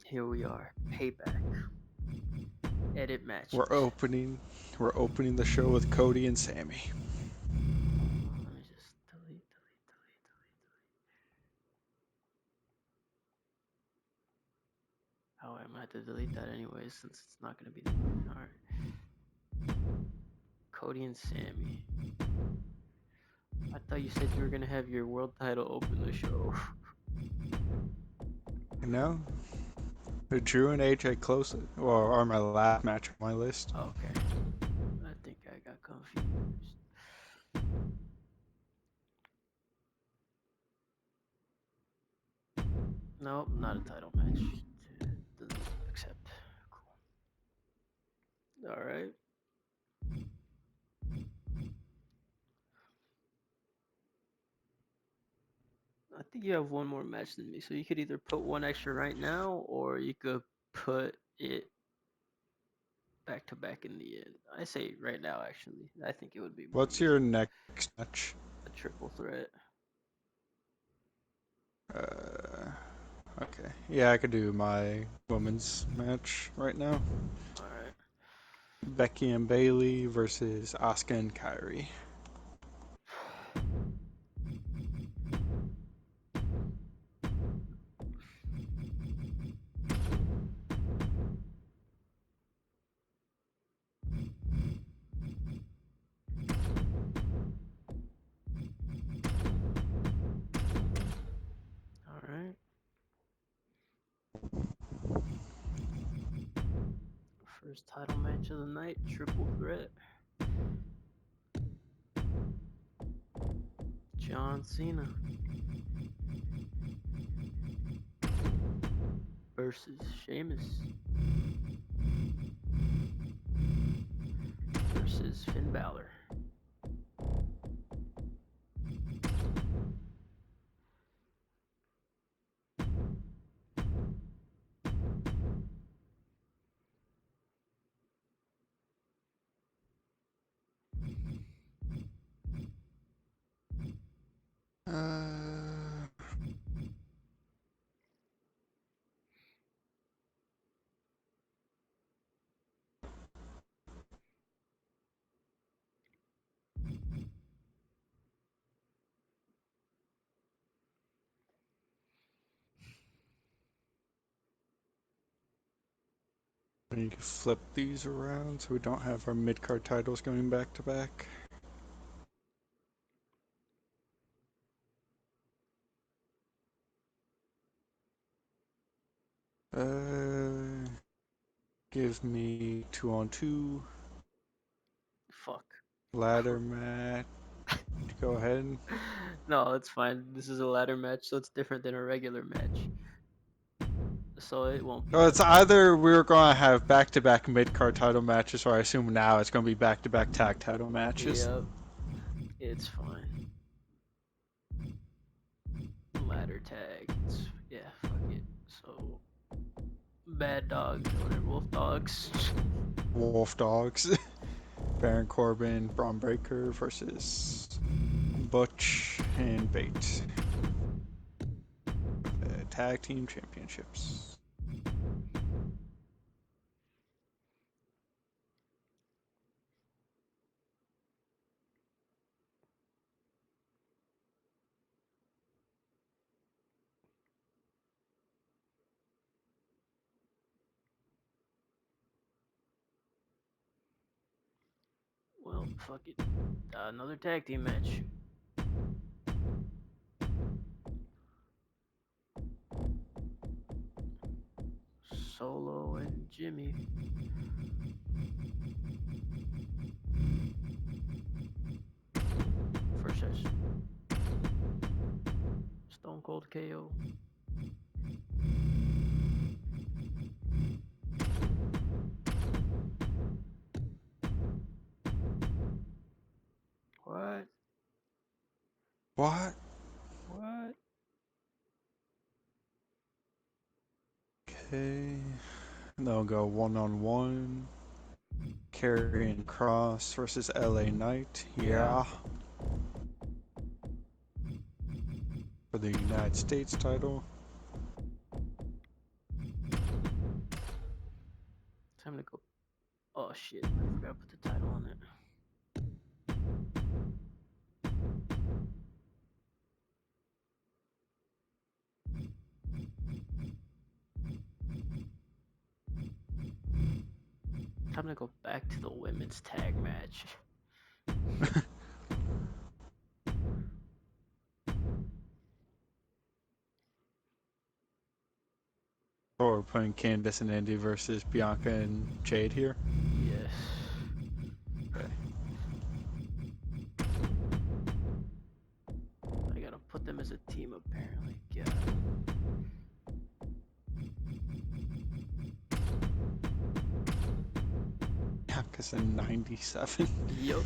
Here we are. Payback. Edit We're matches. opening we're opening the show with Cody and Sammy. Let me just delete. Oh, I might have to delete that anyway since it's not going to be the. Alright. Cody and Sammy. I thought you said you were going to have your world title open the show. You know? Drew and AJ close are my last match on my list. Okay. I think I got confused. Nope, not a title match. Doesn't accept. Cool. Alright. I think you have one more match than me, so you could either put one extra right now, or you could put it back to back in the end. I say right now, actually. I think it would be more What's your easier. next match? A triple threat. Uh, okay. Yeah, I could do my women's match right now. All right. Becky and Bailey versus Asuka and Kyrie. All right. First title match of the night, triple threat. John Cena versus Sheamus versus Finn Balor. Uh, we need to flip these around so we don't have our mid card titles going back to back. Uh, Give me 2-on-2 Fuck. ladder match. Go ahead. No, it's fine. This is a ladder match, so it's different than a regular match. So it won't be So that it's bad. either we're going to have back-to-back mid-card title matches, or I assume now it's going to be back-to-back tag title matches. Yep, it's fine. Ladder tag. Yeah, fuck it. So bad dogs or wolf dogs. Wolf Dogs, Baron Corbin, Braun Breaker versus Butch and Bate. Tag team championships. Well, fuck it. Another tag team match. Solo and Jimmy. Versus Stone Cold KO. What? What? What? Okay. They'll go one-on-one. Karrion Cross versus LA Knight. Yeah. Yeah. For the United States title. Time to go. Oh shit! I forgot to put the title on it. Time to go back to the women's tag match. Or we're putting Candice and Indy versus Bianca and Jade here. Yes. Okay. I gotta put them as a team apparently. Yeah. Bianca's in 97. Yup.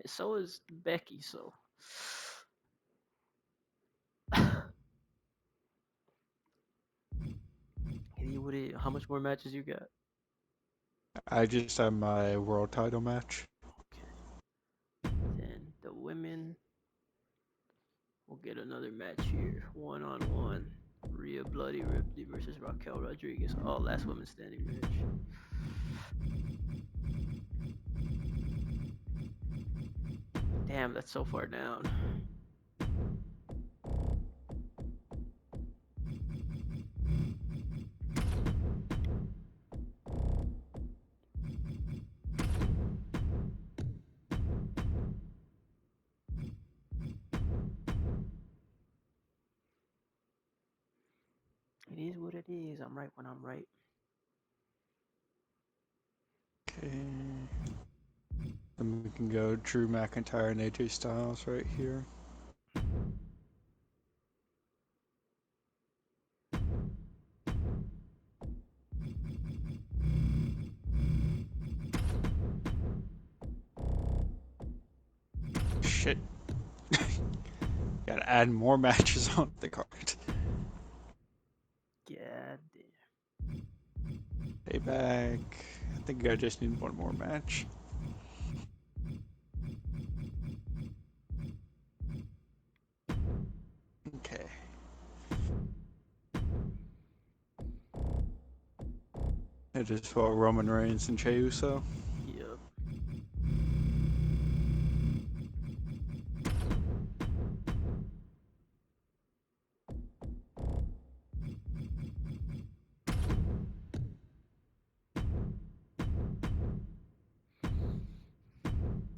So is Becky. So. Hey, how much more matches you got? I just have my world title match. Okay. Then the women will get another match here. 1-on-1. Rhea Bloody Ripley versus Raquel Rodriguez. Oh, last women's standing match. Damn, that's so far down. It is what it is. I'm right when I'm right. Okay. Then we can go Drew McIntyre and AJ Styles right here. Shit. Gotta add more matches on the card. Yeah, Payback. I think I just need one more match. Okay. It is for Roman Reigns and Jey Uso. yep.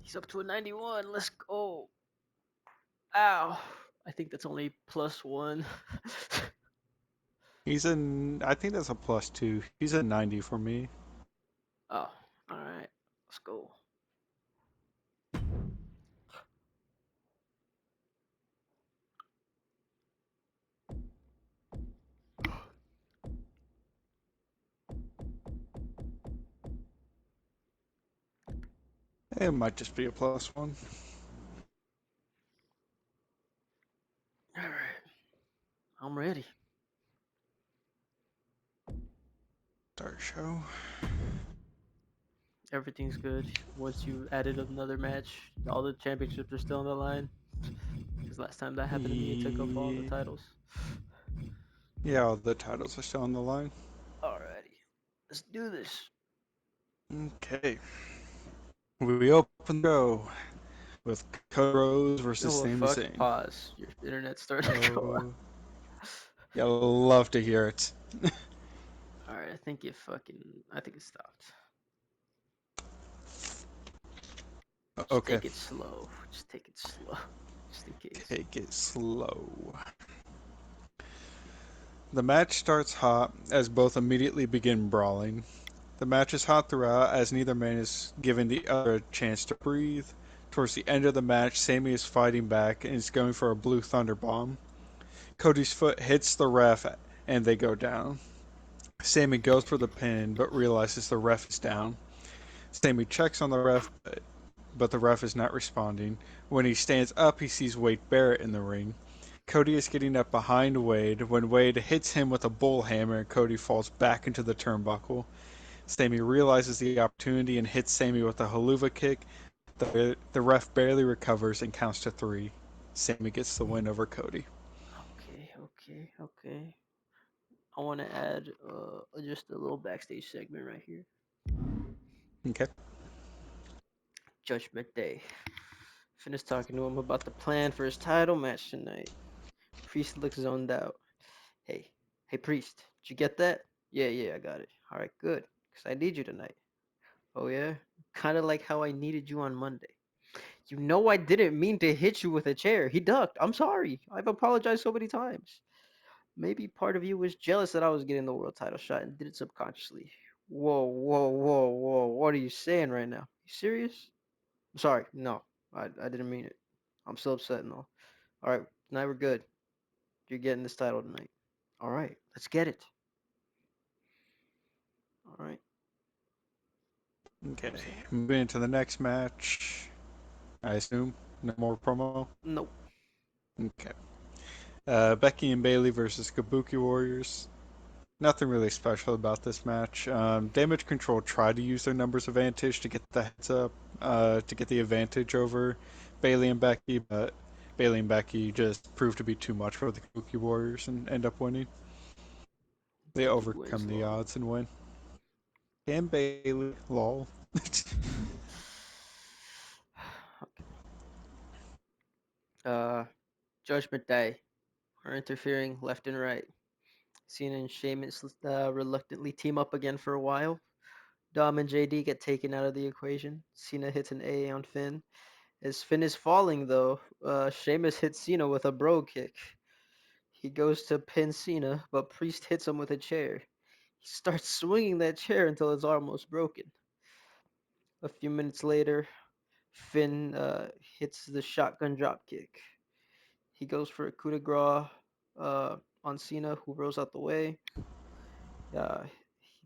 He's up to a 91. Let's go. Ow. I think that's only +1. He's in. I think that's a +2. He's a 90 for me. Oh, all right. Let's go. It might just be a +1. All right. I'm ready. Start show. Everything's good. Once you added another match, all the championships are still on the line. Because last time that happened to me, it took off all the titles. Yeah, all the titles are still on the line. Alrighty. Let's do this. Okay. We open the show with Cody Rhodes versus Oh, Sami fuck. Zayn. Pause. Your internet's starting to go out. Oh, yeah, love to hear it. Alright, I think it stopped. Just Okay, take it slow. Just take it slow. Just in case. take it slow. The match starts hot as both immediately begin brawling. The match is hot throughout as neither man is giving the other a chance to breathe. Towards the end of the match, Sami is fighting back and is going for a blue thunder bomb. Cody's foot hits the ref and they go down. Sami goes for the pin but realizes the ref is down. Sami checks on the ref but the ref is not responding. When he stands up, he sees Wade Barrett in the ring. Cody is getting up behind Wade when Wade hits him with a bull hammer and Cody falls back into the turnbuckle. Sami realizes the opportunity and hits Sami with a haluva kick. The ref barely recovers and counts to 3. Sami gets the win over Cody. Okay, okay, okay. I want to add just a little backstage segment right here. Okay. Judgment Day. Finn is talking to him about the plan for his title match tonight. Priest looks zoned out. Hey, hey, Priest, did you get that? Yeah, yeah, I got it. All right, good. Because I need you tonight. Oh, yeah? Kind of like how I needed you on Monday. You know I didn't mean to hit you with a chair. He ducked. I'm sorry. I've apologized so many times. Maybe part of you was jealous that I was getting the world title shot and did it subconsciously. Whoa, whoa, whoa, whoa. What are you saying right now? You serious? I'm sorry. No, I didn't mean it. I'm still upset and all. All right, tonight we're good. You're getting this title tonight. All right, let's get it. All right. Okay. I'm saying? Moving into the next match. I assume no more promo. Nope. Okay. Becky and Bailey versus Kabuki Warriors. Nothing really special about this match. Damage Control tried to use their numbers advantage to get the heads up, to get the advantage over Bailey and Becky, but Bailey and Becky just proved to be too much for the Kabuki Warriors and end up winning. They Becky overcome wins, the lol. odds and win. And Bailey, lol. uh, Judgment Day are interfering left and right. Cena and Sheamus reluctantly team up again for a while. Dom and JD get taken out of the equation. Cena hits an A on Finn. As Finn is falling, though, Sheamus hits Cena with a bro kick. He goes to pin Cena, but Priest hits him with a chair. He starts swinging that chair until it's almost broken. A few minutes later, Finn hits the shotgun drop kick. He goes for a coup de grace on Cena, who rolls out the way. He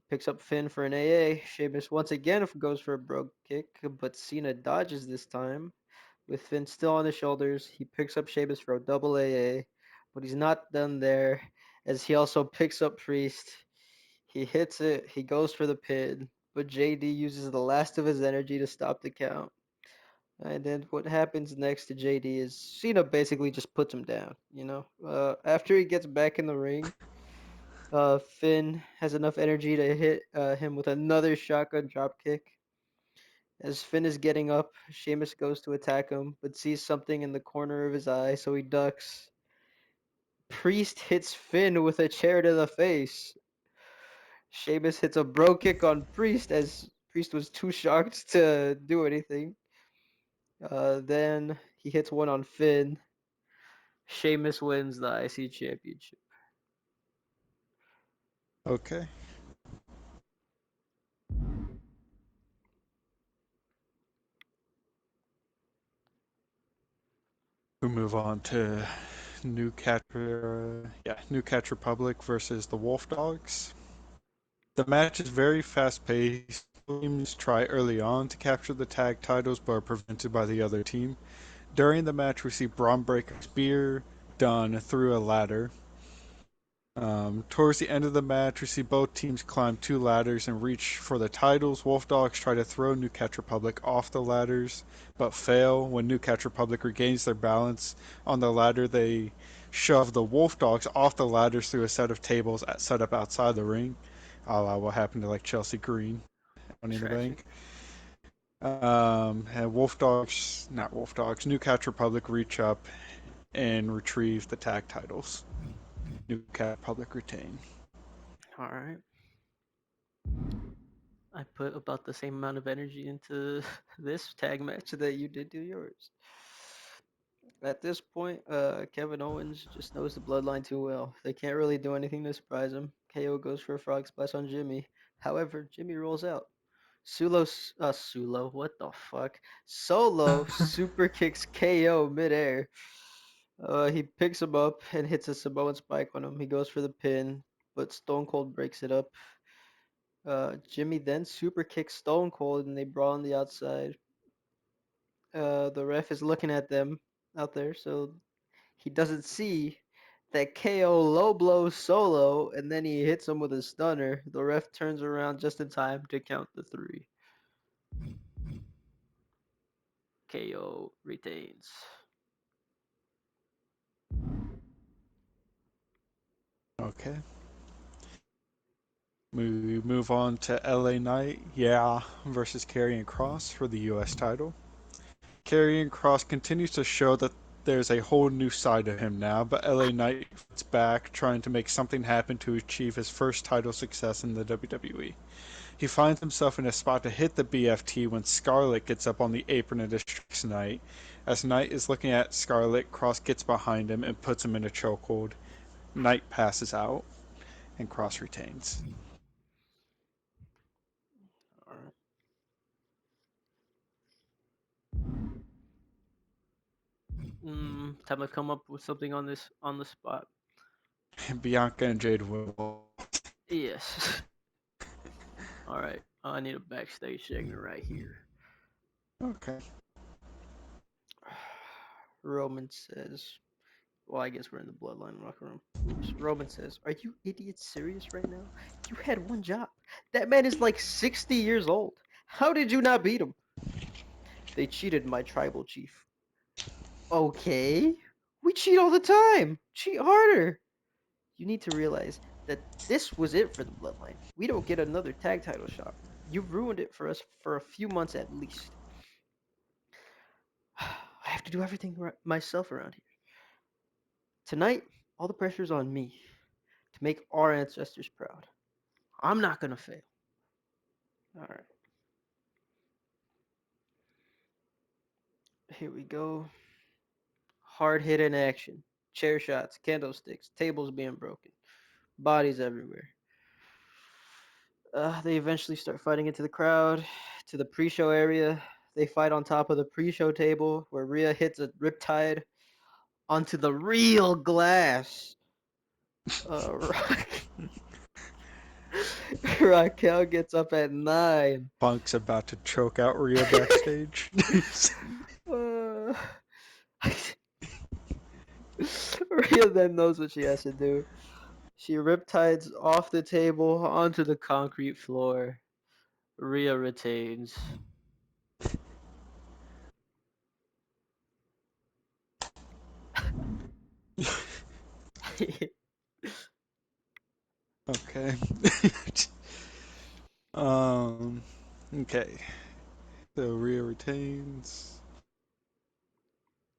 picks up Finn for an AA. Sheamus once again goes for a brogue kick, but Cena dodges this time. With Finn still on his shoulders, he picks up Sheamus for a double AA, but he's not done there, as he also picks up Priest. He hits it, he goes for the pin, but JD uses the last of his energy to stop the count. And then what happens next to JD is Cena basically just puts him down, you know? After he gets back in the ring, Finn has enough energy to hit him with another shotgun dropkick. As Finn is getting up, Sheamus goes to attack him, but sees something in the corner of his eye, so he ducks. Priest hits Finn with a chair to the face. Sheamus hits a bro kick on Priest as Priest was too shocked to do anything. Then he hits one on Finn. Sheamus wins the IC championship. Okay. We move on to New Catch Republic versus the Wolf Dogs. The match is very fast paced. Teams try early on to capture the tag titles but are prevented by the other team. During the match, we see Braun break a spear done through a ladder. Towards the end of the match, we see both teams climb two ladders and reach for the titles. Wolf Dogs try to throw New Catch Republic off the ladders, but fail. When New Catch Republic regains their balance on the ladder, they shove the Wolf Dogs off the ladders through a set of tables set up outside the ring, a la what happened to like Chelsea Green, Money in the Tragic. Bank. And not Wolf Dogs, New Catch Republic reach up and retrieve the tag titles. New Catch Republic retain. All right. I put about the same amount of energy into this tag match that you did to yours. At this point, Kevin Owens just knows the bloodline too well. They can't really do anything to surprise him. KO goes for a frog splash on Jimmy. However, Jimmy rolls out. What the fuck? Solo super kicks KO midair. He picks him up and hits a Samoan spike on him. He goes for the pin, but Stone Cold breaks it up. Jimmy then super kicks Stone Cold and they brawl on the outside. The ref is looking at them out there, so he doesn't see that KO low blows Solo and then he hits him with a stunner. The ref turns around just in time to count the three. KO retains. Okay. We move on to LA Knight, yeah, versus Karrion Kross for the US title. Karrion Kross continues to show that there's a whole new side of him now, but LA Knight fights back, trying to make something happen to achieve his first title success in the WWE. He finds himself in a spot to hit the BFT when Scarlett gets up on the apron and distracts Knight. As Knight is looking at Scarlett, Kross gets behind him and puts him in a chokehold. Knight passes out, and Kross retains. All right. Time to come up with something on this on the spot. Bianca and Jade win. Yes. All right. I need a backstage segment right here. Okay. Roman says, well, I guess we're in the bloodline locker room. Oops. Roman says, are you idiots serious right now? You had one job. That man is like 60 years old. How did you not beat him? They cheated my tribal chief. Okay. We cheat all the time. Cheat harder. You need to realize that this was it for the bloodline. We don't get another tag title shot. You've ruined it for us for a few months at least. I have to do everything myself around here. Tonight, all the pressure's on me to make our ancestors proud. I'm not gonna fail. All right, here we go. Hard hit action. Chair shots, candlesticks, tables being broken, bodies everywhere. They eventually start fighting into the crowd, to the pre-show area. They fight on top of the pre-show table where Rhea hits a riptide onto the real glass. Ra- Raquel gets up at 9. Punk's about to choke out Rhea backstage. Uh, Rhea then knows what she has to do. She riptides off the table onto the concrete floor. Rhea retains. Okay. um. Okay. So Rhea retains.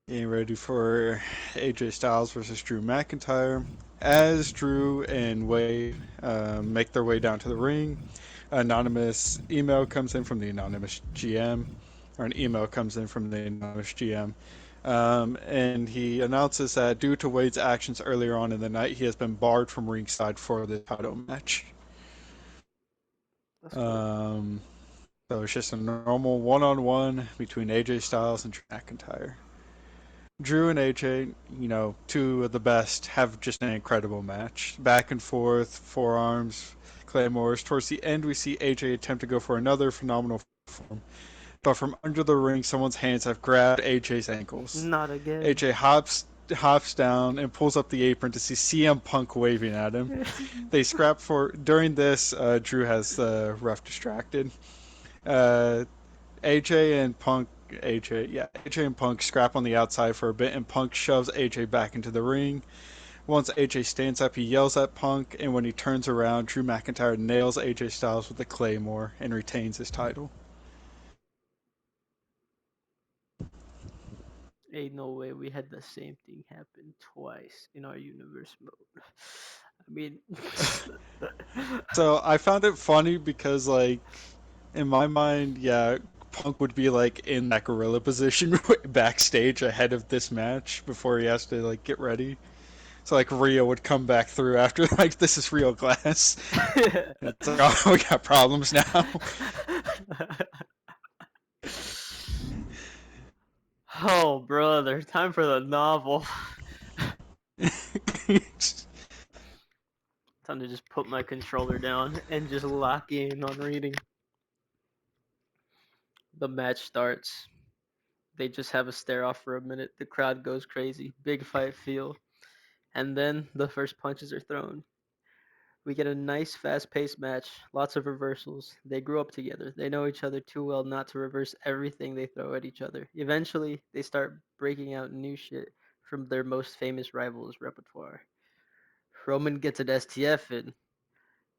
Getting ready for AJ Styles versus Drew McIntyre. As Drew and Wade make their way down to the ring, anonymous email comes in from the anonymous GM, or an email comes in from the anonymous GM, and he announces that due to Wade's actions earlier on in the night, he has been barred from ringside for the title match. That's cool. Um, so it's just a normal one-on-one between AJ Styles and Drew McIntyre. Drew and AJ, two of the best, have just an incredible match. Back and forth, forearms, claymores. Towards the end, we see AJ attempt to go for another phenomenal form, but from under the ring, someone's hands have grabbed AJ's ankles. Not again. AJ hops down and pulls up the apron to see CM Punk waving at him. They scrap for during this. Drew has the ref distracted. Uh, AJ and Punk AJ and Punk scrap on the outside for a bit, and Punk shoves AJ back into the ring. Once AJ stands up, he yells at Punk, and when he turns around, Drew McIntyre nails AJ Styles with a claymore and retains his title. Ain't no way we had the same thing happen twice in our universe mode. I mean, So I found it funny because, like, in my mind, yeah, Punk would be like in that gorilla position backstage ahead of this match before he has to like get ready. So like Rio would come back through after like this is real glass. It's like, oh, we got problems now. oh, brother, time for the novel. Time to just put my controller down and just lock in on reading. The match starts. They just have a stare off for a minute. The crowd goes crazy. Big fight feel. And then the first punches are thrown. We get a nice fast paced match. Lots of reversals. They grew up together. They know each other too well not to reverse everything they throw at each other. Eventually, they start breaking out new shit from their most famous rivals' repertoire. Roman gets an STF in.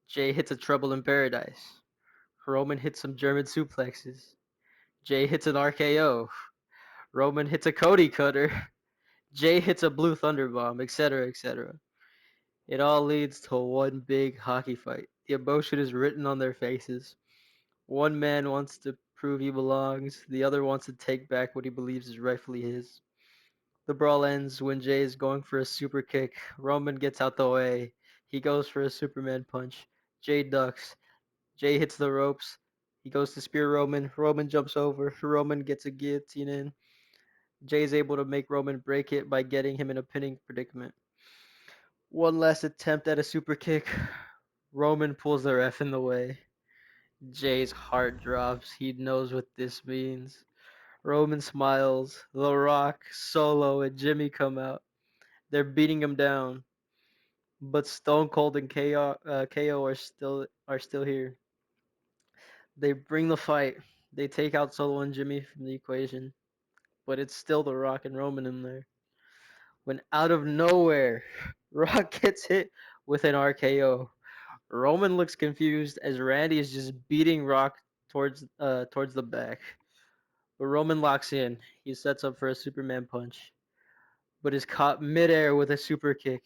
Jay hits a Trouble in Paradise. Roman hits some German suplexes. Jay hits an RKO. Roman hits a Cody cutter. Jay hits a Blue Thunder Bomb, etc., etc. It all leads to one big hockey fight. The emotion is written on their faces. One man wants to prove he belongs, the other wants to take back what he believes is rightfully his. The brawl ends when Jay is going for a super kick. Roman gets out the way. He goes for a Superman punch. Jay ducks. Jay hits the ropes. He goes to spear Roman. Roman jumps over. Roman gets a guillotine in. Jay is able to make Roman break it by getting him in a pinning predicament. One last attempt at a super kick. Roman pulls the ref in the way. Jay's heart drops. He knows what this means. Roman smiles. The Rock, Solo, and Jimmy come out. They're beating him down, but Stone Cold and KO are still here. They bring the fight. They take out Solo and Jimmy from the equation, but it's still The Rock and Roman in there. When out of nowhere, Rock gets hit with an RKO. Roman looks confused as Randy is just beating Rock towards the back. But Roman locks in. He sets up for a Superman punch, but is caught midair with a super kick.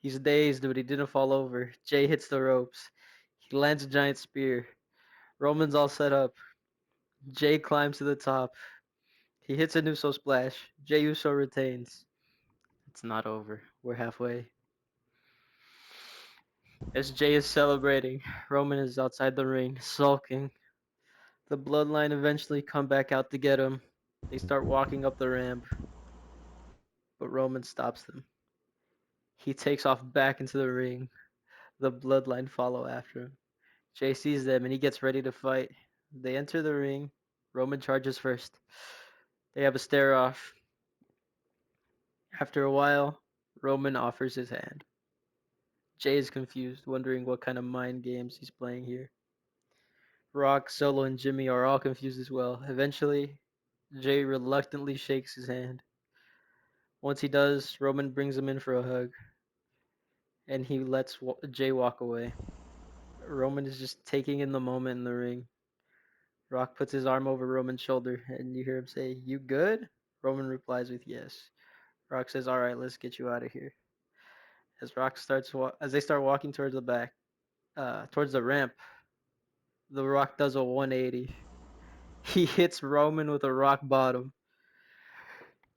He's dazed, but he didn't fall over. Jay hits the ropes. He lands a giant spear. Roman's all set up. Jay climbs to the top. He hits an Uso splash. Jay Uso retains. It's not over. We're halfway. As Jay is celebrating, Roman is outside the ring, sulking. The bloodline eventually come back out to get him. They start walking up the ramp, but Roman stops them. He takes off back into the ring. The bloodline follow after him. Jay sees them and he gets ready to fight. They enter the ring. Roman charges first. They have a stare off. After a while, Roman offers his hand. Jay is confused, wondering what kind of mind games he's playing here. Rock, Solo, and Jimmy are all confused as well. Eventually, Jay reluctantly shakes his hand. Once he does, Roman brings him in for a hug, and he lets Jay walk away. Roman is just taking in the moment in the ring. Rock puts his arm over Roman's shoulder, and you hear him say, "You good?" Roman replies with yes. Rock says, "All right, let's get you out of here." As they start walking towards the back, towards the ramp, the Rock does a 180. He hits Roman with a rock bottom.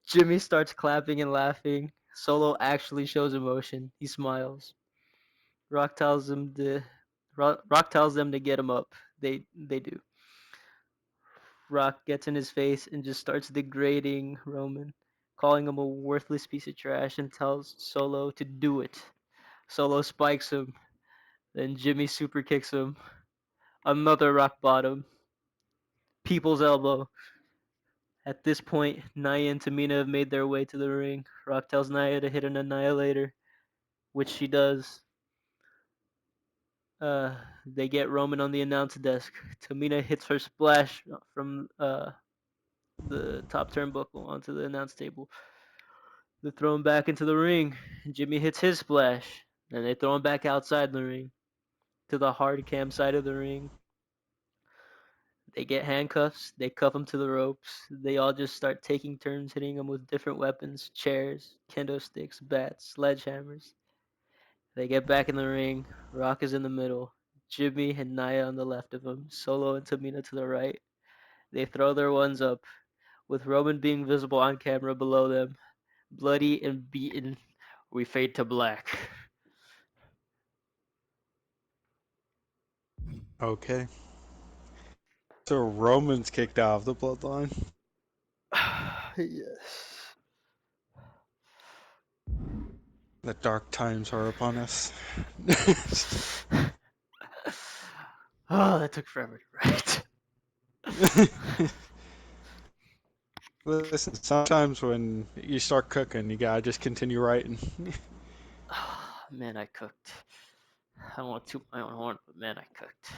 Jimmy starts clapping and laughing. Solo actually shows emotion. He smiles. Rock tells him to Rock tells them to get him up. They do. Rock gets in his face and just starts degrading Roman, calling him a worthless piece of trash, and tells Solo to do it. Solo spikes him. Then Jimmy super kicks him. Another rock bottom. People's elbow. At this point, Nia and Tamina have made their way to the ring. Rock tells Nia to hit an annihilator, which she does. They get Roman on the announce desk. Tamina hits her splash from the top turnbuckle onto the announce table. They throw him back into the ring. Jimmy hits his splash. Then they throw him back outside the ring to the hard cam side of the ring. They get handcuffs. They cuff him to the ropes. They all just start taking turns hitting him with different weapons: chairs, kendo sticks, bats, sledgehammers. They get back in the ring. Rock is in the middle. Jimmy and Nia on the left of him. Solo and Tamina to the right. They throw their ones up, with Roman being visible on camera below them. Bloody and beaten, we fade to black. Okay. So Roman's kicked out of the bloodline. Yes. The dark times are upon us. Oh, that took forever to write. Listen, sometimes when you start cooking, you gotta just continue writing. Man, I cooked. I don't want to toot my own horn, but man, I cooked.